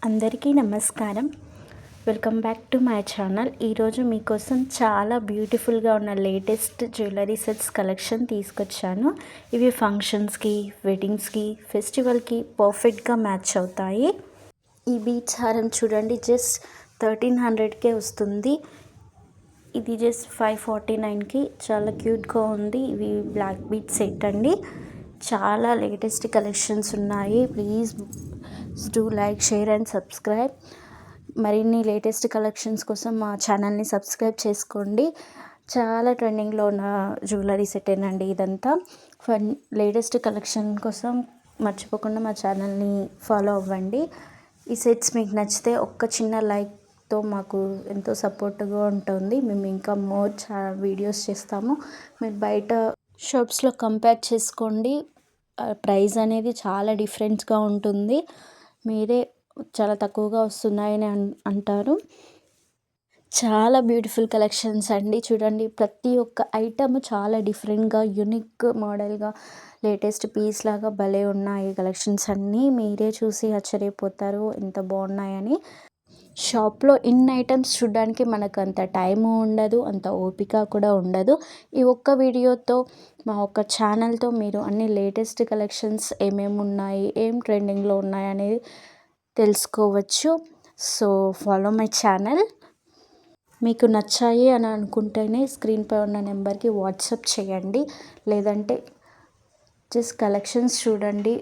అందరికీ నమస్కారం. Welcome back to my channel. ఈరోజు మీకోసం చాలా బ్యూటిఫుల్గా ఉన్న లేటెస్ట్ జ్యువెలరీ సెట్స్ కలెక్షన్ తీసుకొచ్చాను. ఇవి ఫంక్షన్స్కి, వెడ్డింగ్స్కి, ఫెస్టివల్కి పర్ఫెక్ట్గా మ్యాచ్ అవుతాయి. ఈ బీట్స్ హారం చూడండి, జస్ట్ 1300కే వస్తుంది. ఇది జస్ట్ 549కి చాలా క్యూట్గా ఉంది. ఇవి బ్లాక్ బీట్ సెట్ అండి. చాలా లేటెస్ట్ కలెక్షన్స్ ఉన్నాయి. Please do like, share and subscribe. మరిన్ని లేటెస్ట్ కలెక్షన్స్ కోసం మా ఛానల్ని సబ్స్క్రైబ్ చేసుకోండి. చాలా ట్రెండింగ్లో ఉన్న జ్యువెలరీ సెట్టేనండి ఇదంతా. లేటెస్ట్ కలెక్షన్ కోసం మర్చిపోకుండా మా ఛానల్ని ఫాలో అవ్వండి. ఈ సెట్స్ మీకు నచ్చితే ఒక్క చిన్న లైక్తో మాకు ఎంతో సపోర్ట్గా ఉంటుంది. మేము ఇంకా వీడియోస్ చేస్తాము. మీరు బయట షాప్స్లో కంపేర్ చేసుకోండి. ప్రైస్ అనేది చాలా డిఫరెంట్గా ఉంటుంది. మీరే చాలా తక్కువగా వస్తున్నాయని అంటారు. చాలా బ్యూటిఫుల్ కలెక్షన్స్ అండి. చూడండి, ప్రతి ఒక్క ఐటమ్ చాలా డిఫరెంట్గా, యూనిక్ మోడల్గా, లేటెస్ట్ పీస్ లాగా భలే ఉన్నాయి కలెక్షన్స్ అన్నీ. మీరే చూసి ఆశ్చర్యపోతారు ఎంత బాగున్నాయని. షాప్లో ఇన్ని ఐటమ్స్ చూడడానికి మనకు అంత టైము ఉండదు, అంత ఓపిక కూడా ఉండదు. ఈ ఒక్క వీడియోతో, మా ఒక్క ఛానల్తో మీరు అన్ని లేటెస్ట్ కలెక్షన్స్ ఏమేమి ఉన్నాయి, ఏం ట్రెండింగ్లో ఉన్నాయి అనేది తెలుసుకోవచ్చు. So follow my channel. మీకు నచ్చాయి అని అనుకుంటేనే స్క్రీన్పై ఉన్న నెంబర్కి వాట్సాప్ చేయండి. లేదంటే జస్ట్ కలెక్షన్స్ చూడండి,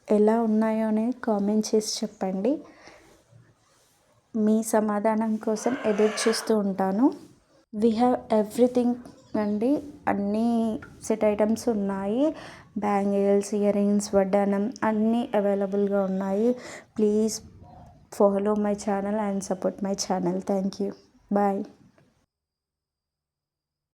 ఎలా ఉన్నాయో అనేది కామెంట్ చేసి చెప్పండి. మీ సమాధానం కోసం ఎదురు చూస్తూ ఉంటాను. వీ హ్యావ్ ఎవ్రీథింగ్ అండి. అన్నీ సెట్ ఐటమ్స్ ఉన్నాయి. బ్యాంగిల్స్, ఇయర్ రింగ్స్, వడ్డానం అన్నీ అవైలబుల్గా ఉన్నాయి. Please follow my channel and support my channel. Thank you. Bye.